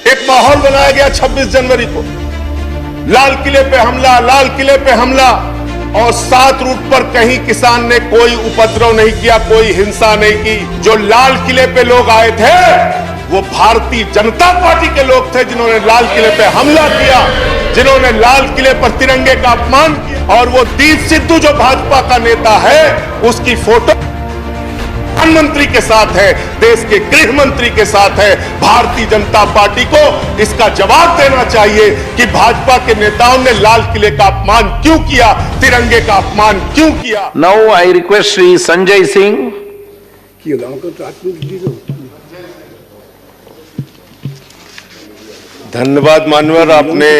एक माहौल बनाया गया 26 जनवरी को, लाल किले पे हमला, लाल किले पे हमला, और 7 रूट पर कहीं किसान ने कोई उपद्रव नहीं किया, कोई हिंसा नहीं की। जो लाल किले पे लोग आए थे वो भारतीय जनता पार्टी के लोग थे जिन्होंने लाल किले पे हमला किया, जिन्होंने लाल किले पर तिरंगे का अपमान किया। और वो दीप सिद्धू जो भाजपा का नेता है, उसकी फोटो प्रधानमंत्री के साथ है, देश के गृह मंत्री के साथ है। भारतीय जनता पार्टी को इसका जवाब देना चाहिए कि भाजपा के नेताओं ने लाल किले का अपमान क्यों किया, तिरंगे का अपमान क्यों किया। Now I request Shri Sanjay Singh. धन्यवाद मान्यवर, आपने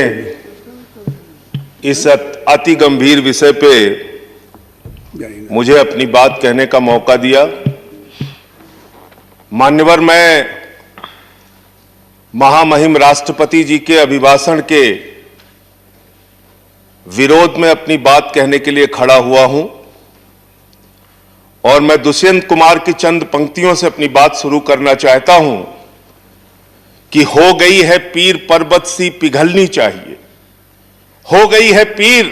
इस अति गंभीर विषय पे मुझे अपनी बात कहने का मौका दिया। मान्यवर, मैं महामहिम राष्ट्रपति जी के अभिभाषण के विरोध में अपनी बात कहने के लिए खड़ा हुआ हूं, और मैं दुष्यंत कुमार की चंद पंक्तियों से अपनी बात शुरू करना चाहता हूं कि हो गई है पीर पर्वत सी पिघलनी चाहिए, हो गई है पीर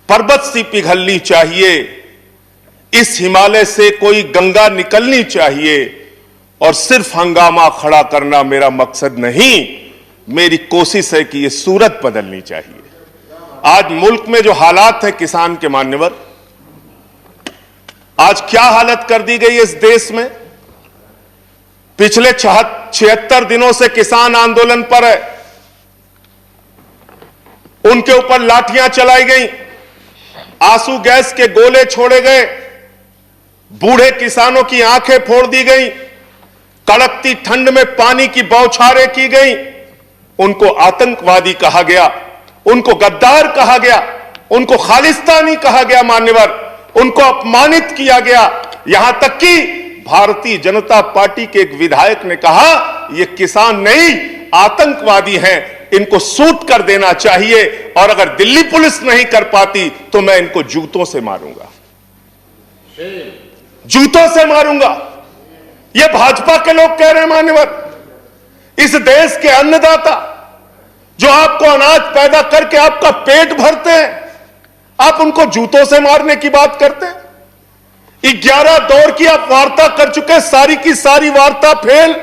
पर्वत सी पिघलनी चाहिए, इस हिमालय से कोई गंगा निकलनी चाहिए, और सिर्फ हंगामा खड़ा करना मेरा मकसद नहीं, मेरी कोशिश है कि यह सूरत बदलनी चाहिए। आज मुल्क में जो हालात है किसान के मान्यवर, आज क्या हालत कर दी गई इस देश में। पिछले 76 दिनों से किसान आंदोलन पर है, उनके ऊपर लाठियां चलाई गई, आंसू गैस के गोले छोड़े गए, बूढ़े किसानों की आंखें फोड़ दी गई, कड़कती ठंड में पानी की बौछारें की गई, उनको आतंकवादी कहा गया, उनको गद्दार कहा गया, उनको खालिस्तानी कहा गया मान्यवर, उनको अपमानित किया गया। यहां तक कि भारतीय जनता पार्टी के एक विधायक ने कहा ये किसान नहीं आतंकवादी हैं, इनको सूट कर देना चाहिए, और अगर दिल्ली पुलिस नहीं कर पाती तो मैं इनको जूतों से मारूंगा, जूतों से मारूंगा। ये भाजपा के लोग कह रहे हैं मान्यवर। इस देश के अन्नदाता जो आपको अनाज पैदा करके आपका पेट भरते हैं, आप उनको जूतों से मारने की बात करते हैं। 11 दौर की आप वार्ता कर चुके, सारी की सारी वार्ता फेल।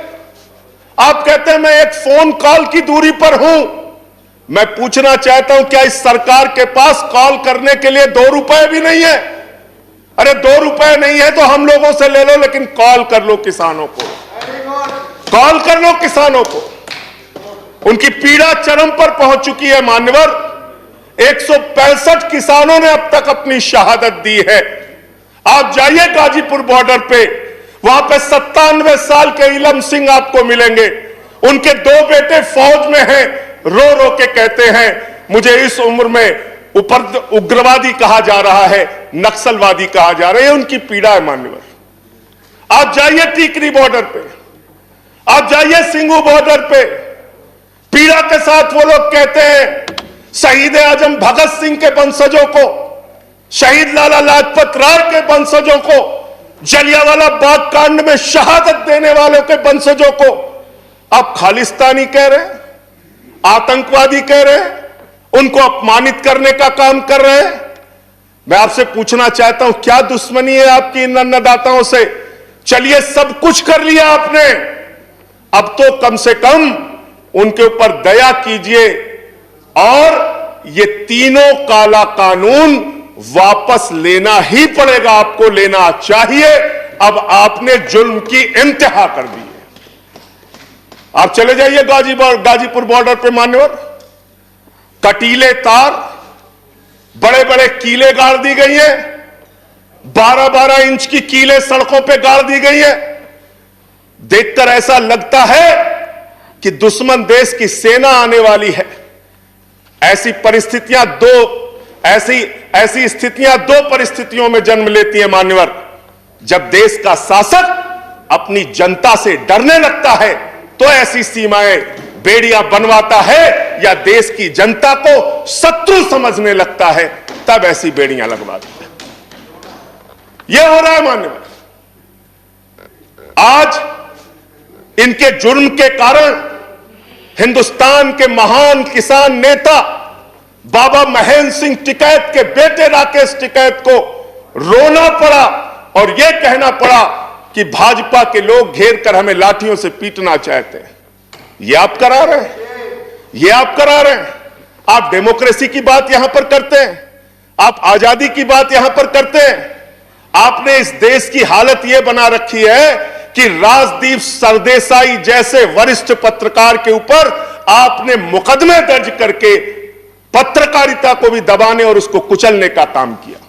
आप कहते हैं मैं एक फोन कॉल की दूरी पर हूं। मैं पूछना चाहता हूं, क्या इस सरकार के पास कॉल करने के लिए 2 रुपए भी नहीं है? अरे 2 रुपए नहीं है तो हम लोगों से ले लो, लेकिन कॉल कर लो किसानों को, कॉल कर लो किसानों को। उनकी पीड़ा चरम पर पहुंच चुकी है मान्यवर। 165 किसानों ने अब तक अपनी शहादत दी है। आप जाइए गाजीपुर बॉर्डर पे, वहां पे 97 साल के इलम सिंह आपको मिलेंगे। उनके 2 बेटे फौज में हैं, रो रो के कहते हैं मुझे इस उम्र में उग्रवादी कहा जा रहा है, नक्सलवादी कहा जा रहा है। उनकी पीड़ा है मान्यवर। आप जाइए टीकरी बॉर्डर पे, आप जाइए सिंगू बॉर्डर पे, पीड़ा के साथ वो लोग कहते हैं शहीद आजम भगत सिंह के वंशजों को, शहीद लाला लाजपत राय के वंशजों को, जलियांवाला बाग कांड में शहादत देने वालों के वंशजों को आप खालिस्तानी कह रहे हैं, आतंकवादी कह रहे हैं, उनको अपमानित करने का काम कर रहे हैं। मैं आपसे पूछना चाहता हूं, क्या दुश्मनी है आपकी इन अन्नदाताओं से? चलिए सब कुछ कर लिया आपने, अब तो कम से कम उनके ऊपर दया कीजिए, और ये तीनों काला कानून वापस लेना ही पड़ेगा, आपको लेना चाहिए। अब आपने जुल्म की इंतहा कर दी है। आप चले जाइए गाजीपुर बॉर्डर पे मान्यवर, कटीले तार, बड़े बड़े कीले गाड़ दी गई हैं, 12-12 इंच की कीले सड़कों पे गाड़ दी गई है। देखकर ऐसा लगता है कि दुश्मन देश की सेना आने वाली है। ऐसी स्थितियां दो परिस्थितियों में जन्म लेती हैं मान्यवर। जब देश का शासक अपनी जनता से डरने लगता है तो ऐसी सीमाएं बेड़ियां बनवाता है, या देश की जनता को शत्रु समझने लगता है तब ऐसी बेड़ियां लगवाता है। यह हो रहा है मान्यवर। आज इनके जुर्म के कारण हिंदुस्तान के महान किसान नेता बाबा महेंद्र सिंह टिकैत के बेटे राकेश टिकैत को रोना पड़ा और यह कहना पड़ा कि भाजपा के लोग घेर कर हमें लाठियों से पीटना चाहते हैं। यह आप करा रहे हैं, यह आप करा रहे हैं। आप डेमोक्रेसी की बात यहां पर करते हैं, आप आजादी की बात यहां पर करते हैं। आपने इस देश की हालत यह बना रखी है कि राजदीप सरदेसाई जैसे वरिष्ठ पत्रकार के ऊपर आपने मुकदमे दर्ज करके पत्रकारिता को भी दबाने और उसको कुचलने का काम किया।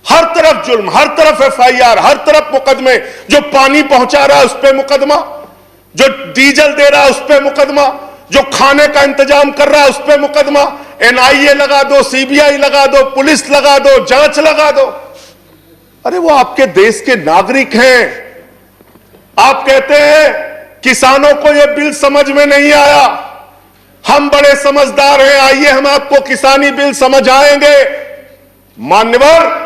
हर तरफ जुल्म, हर तरफ एफआईआर, हर तरफ मुकदमे। जो पानी पहुंचा रहा है उस पर मुकदमा, जो डीजल दे रहा है उस पर मुकदमा, जो खाने का इंतजाम कर रहा है उस पर मुकदमा। एनआईए लगा दो, सीबीआई लगा दो, पुलिस लगा दो, जांच लगा दो। अरे वो आपके देश के नागरिक हैं। आप कहते हैं किसानों को यह बिल समझ में नहीं आया, हम बड़े समझदार हैं, आइए हम आपको किसानी बिल समझाएंगे। मान्यवर,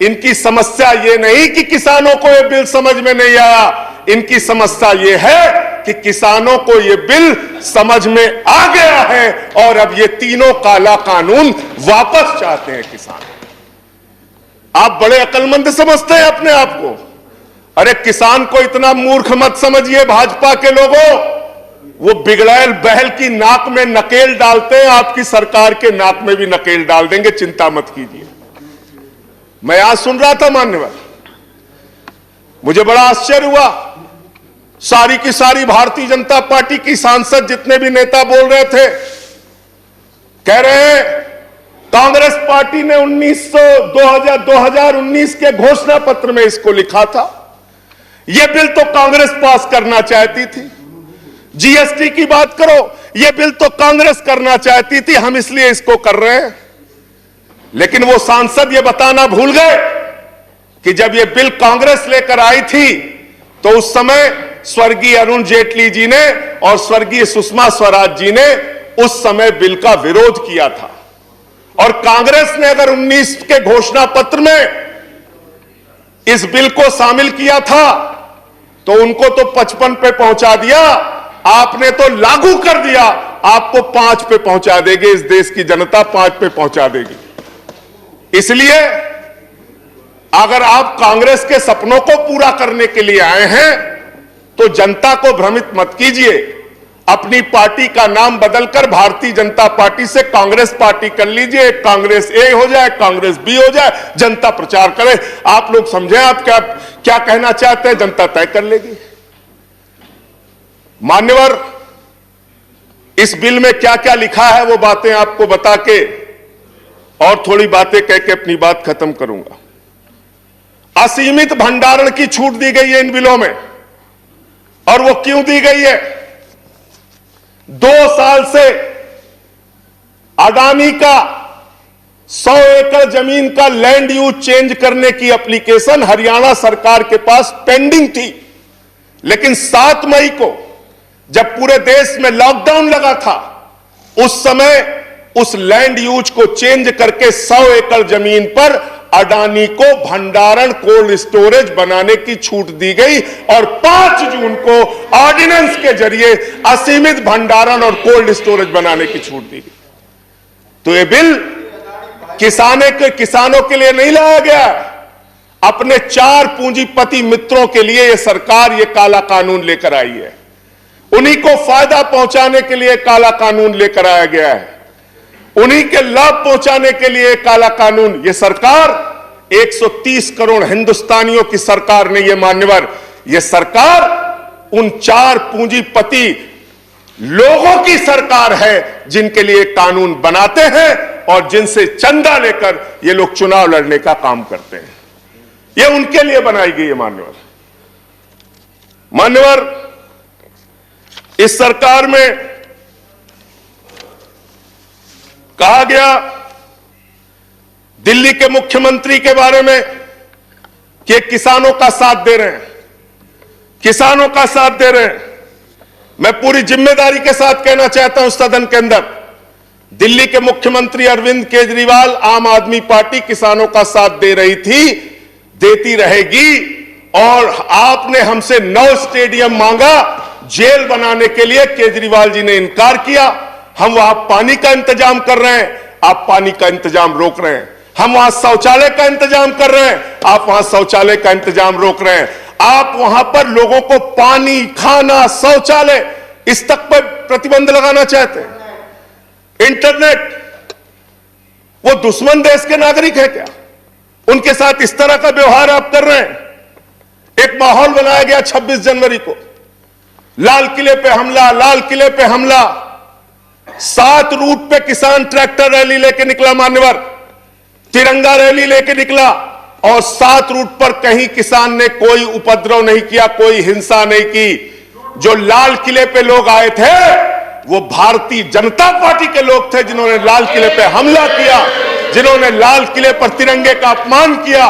इनकी समस्या यह नहीं कि किसानों को यह बिल समझ में नहीं आया, इनकी समस्या यह है कि किसानों को यह बिल समझ में आ गया है और अब ये तीनों काला कानून वापस चाहते हैं किसान। आप बड़े अक्लमंद समझते हैं अपने आप को। अरे किसान को इतना मूर्ख मत समझिए भाजपा के लोगों। वो बिगड़ैल बैल की नाक में नकेल डालते हैं, आपकी सरकार के नाक में भी नकेल डाल देंगे, चिंता मत कीजिए। मैं आज सुन रहा था मान्यवर, मुझे बड़ा आश्चर्य हुआ। सारी की सारी भारतीय जनता पार्टी की सांसद जितने भी नेता बोल रहे थे, कह रहे हैं कांग्रेस पार्टी ने 2019 के घोषणा पत्र में इसको लिखा था। यह बिल तो कांग्रेस पास करना चाहती थी। जीएसटी की बात करो, यह बिल तो कांग्रेस करना चाहती थी, हम इसलिए इसको कर रहे हैं। लेकिन वो सांसद ये बताना भूल गए कि जब यह बिल कांग्रेस लेकर आई थी तो उस समय स्वर्गीय अरुण जेटली जी ने और स्वर्गीय सुषमा स्वराज जी ने उस समय बिल का विरोध किया था। और कांग्रेस ने अगर 19 के घोषणा पत्र में इस बिल को शामिल किया था तो उनको तो 55 पे पहुंचा दिया, आपने तो लागू कर दिया। आपको 5 पे पहुंचा देगी, इस देश की जनता 5 पे पहुंचा देगी। इसलिए अगर आप कांग्रेस के सपनों को पूरा करने के लिए आए हैं तो जनता को भ्रमित मत कीजिए। अपनी पार्टी का नाम बदलकर भारतीय जनता पार्टी से कांग्रेस पार्टी कर लीजिए, कांग्रेस ए हो जाए, कांग्रेस बी हो जाए, जनता प्रचार करे। आप लोग समझें आप क्या कहना चाहते हैं, जनता तय कर लेगी। मान्यवर, इस बिल में क्या क्या लिखा है वो बातें आपको बता के और थोड़ी बातें कह के अपनी बात खत्म करूंगा। असीमित भंडारण की छूट दी गई है इन बिलों में, और वो क्यों दी गई है? 2 साल से अडानी का 100 एकड़ जमीन का लैंड यूज चेंज करने की एप्लीकेशन हरियाणा सरकार के पास पेंडिंग थी। लेकिन 7 मई को जब पूरे देश में लॉकडाउन लगा था, उस समय उस लैंड यूज को चेंज करके 100 एकड़ जमीन पर अडानी को भंडारण कोल्ड स्टोरेज बनाने की छूट दी गई और 5 जून को ऑर्डिनेंस के जरिए असीमित भंडारण और कोल्ड स्टोरेज बनाने की छूट दी गई। तो यह बिल किसानों के लिए नहीं लाया गया, अपने 4 पूंजीपति मित्रों के लिए यह सरकार यह काला कानून लेकर आई है। उन्हीं को फायदा पहुंचाने के लिए काला कानून लेकर आया गया है, उन्हीं के लाभ पहुंचाने के लिए काला कानून। यह सरकार 130 करोड़ हिंदुस्तानियों की सरकार नहीं है मान्यवर, यह सरकार उन 4 पूंजीपति लोगों की सरकार है जिनके लिए कानून बनाते हैं और जिनसे चंदा लेकर ये लोग चुनाव लड़ने का काम करते हैं। यह उनके लिए बनाई गई है मान्यवर। मान्यवर, इस सरकार में कहा गया दिल्ली के मुख्यमंत्री के बारे में कि किसानों का साथ दे रहे हैं, किसानों का साथ दे रहे हैं। मैं पूरी जिम्मेदारी के साथ कहना चाहता हूं सदन के अंदर, दिल्ली के मुख्यमंत्री अरविंद केजरीवाल, आम आदमी पार्टी किसानों का साथ दे रही थी, देती रहेगी। और आपने हमसे 9 स्टेडियम मांगा, जेल बनाने के लिए केजरीवाल जी ने इनकार किया। हम वहां पानी का इंतजाम कर रहे हैं, आप पानी का इंतजाम रोक रहे हैं। हम वहां शौचालय का इंतजाम कर रहे हैं, आप वहां शौचालय का इंतजाम रोक रहे हैं। आप वहां पर लोगों को पानी, खाना, शौचालय, इस तक पर प्रतिबंध लगाना चाहते हैं। इंटरनेट, वो दुश्मन देश के नागरिक है क्या? उनके साथ इस तरह का व्यवहार आप कर रहे हैं। एक माहौल बनाया गया 26 जनवरी को, लाल किले पे हमला, लाल किले पे हमला। 7 रूट पे किसान ट्रैक्टर रैली लेके निकला, मान्यवर तिरंगा रैली लेके निकला, और 7 रूट पर कहीं किसान ने कोई उपद्रव नहीं किया, कोई हिंसा नहीं की। जो लाल किले पे लोग आए थे वो भारतीय जनता पार्टी के लोग थे, जिन्होंने लाल किले पे हमला किया, जिन्होंने लाल किले पर तिरंगे का अपमान किया।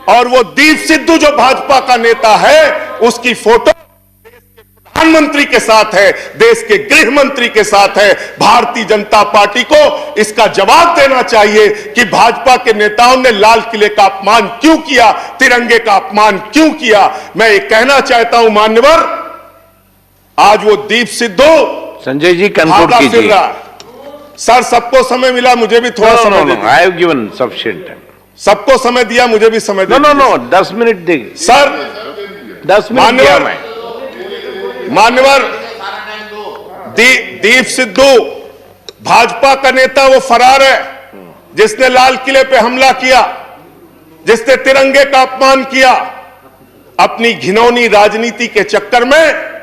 और वो दीप सिद्धू जो भाजपा का नेता है, उसकी फोटो प्रधानमंत्री के साथ है, देश के गृह मंत्री के साथ है। भारतीय जनता पार्टी को इसका जवाब देना चाहिए कि भाजपा के नेताओं ने लाल किले का अपमान क्यों किया, तिरंगे का अपमान क्यों किया। मैं ये कहना चाहता हूं मान्यवर, आज वो दीप सिद्धू संजय जी कंक्लूड कीजिए। सर सबको समय मिला, मुझे भी थोड़ा समय दीजिए। I have given sufficient time. सबको समय दिया, मुझे भी समय दिया। नो 10 मिनट देंगे सर। 10 मिनट दिया मैं। मान्यवर दीप सिद्धू भाजपा का नेता, वो फरार है जिसने लाल किले पे हमला किया, जिसने तिरंगे का अपमान किया। अपनी घिनौनी राजनीति के चक्कर में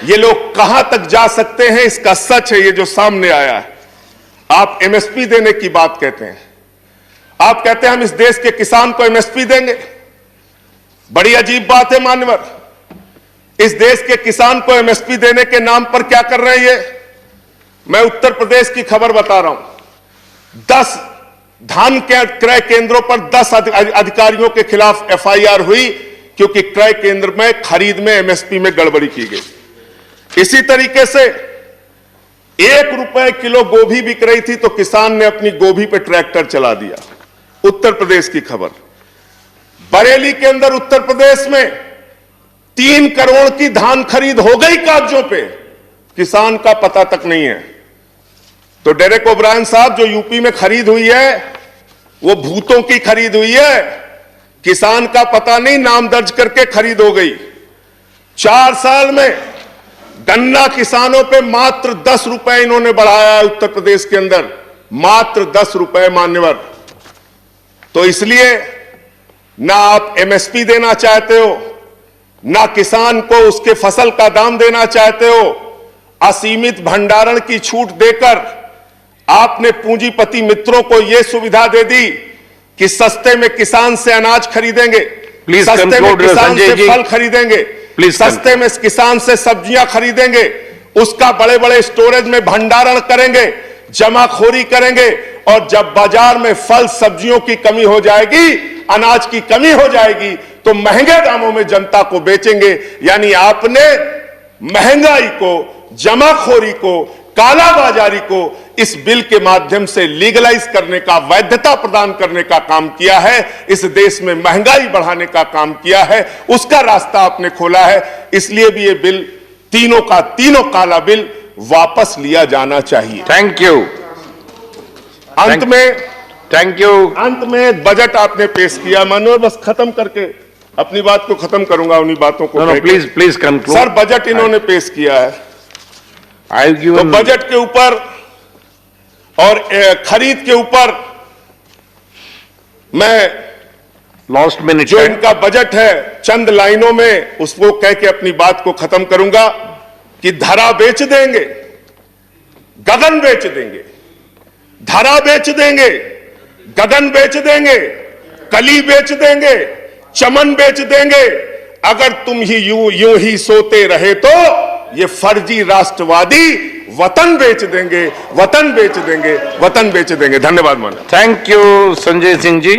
ये लोग कहां तक जा सकते हैं, इसका सच है ये जो सामने आया है। आप एमएसपी देने की बात कहते हैं, आप कहते हैं हम इस देश के किसान को एमएसपी देंगे। बड़ी अजीब बात है मान्यवर, इस देश के किसान को एमएसपी देने के नाम पर क्या कर रहे हैं ये? मैं उत्तर प्रदेश की खबर बता रहा हूं। 10 धान के क्रय केंद्रों पर 10 अधिकारियों के खिलाफ एफआईआर हुई, क्योंकि क्रय केंद्र में खरीद में एमएसपी में गड़बड़ी की गई। इसी तरीके से 1 रुपए किलो गोभी बिक रही थी तो किसान ने अपनी गोभी पे ट्रैक्टर चला दिया। उत्तर प्रदेश की खबर। बरेली के अंदर उत्तर प्रदेश में 3 करोड़ की धान खरीद हो गई कागजों पे, किसान का पता तक नहीं है। तो डेरेक ओब्रायन साहब, जो यूपी में खरीद हुई है वो भूतों की खरीद हुई है, किसान का पता नहीं, नाम दर्ज करके खरीद हो गई। 4 साल में गन्ना किसानों पे मात्र 10 रुपए इन्होंने बढ़ाया है उत्तर प्रदेश के अंदर, मात्र 10 रुपए मान्यवर। तो इसलिए ना आप एमएसपी देना चाहते हो, ना किसान को उसके फसल का दाम देना चाहते हो। असीमित भंडारण की छूट देकर आपने पूंजीपति मित्रों को यह सुविधा दे दी कि सस्ते में किसान से अनाज खरीदेंगे, सस्ते में किसान से फल खरीदेंगे, सस्ते में किसान से सब्जियां खरीदेंगे, उसका बड़े बड़े स्टोरेज में भंडारण करेंगे, जमाखोरी करेंगे, और जब बाजार में फल सब्जियों की कमी हो जाएगी, अनाज की कमी हो जाएगी, तो महंगे दामों में जनता को बेचेंगे। यानी आपने महंगाई को, जमाखोरी को, कालाबाजारी को इस बिल के माध्यम से लीगलाइज करने का, वैधता प्रदान करने का काम किया है। इस देश में महंगाई बढ़ाने का काम किया है, उसका रास्ता आपने खोला है। इसलिए भी ये बिल, तीनों का तीनों काला बिल वापस लिया जाना चाहिए। Thank you. अंत में थैंक यू। अंत में बजट आपने पेश किया, मनोहर, बस खत्म करके अपनी बात को खत्म करूंगा, उन्हीं बातों को। Please conclude. सर, बजट इन्होंने पेश किया है, तो बजट के ऊपर और खरीद के ऊपर मैं लास्ट मिनट जो इनका बजट है चंद लाइनों में उसको कह के अपनी बात को खत्म करूंगा कि धरा बेच देंगे, गगन बेच देंगे, धरा बेच देंगे, गगन बेच देंगे, कली बेच देंगे, चमन बेच देंगे। अगर तुम ही यूं ही सोते रहे तो ये फर्जी राष्ट्रवादी वतन बेच देंगे, वतन बेच देंगे, वतन बेच देंगे। धन्यवाद माननीय। Thank you Sanjay Singh ji.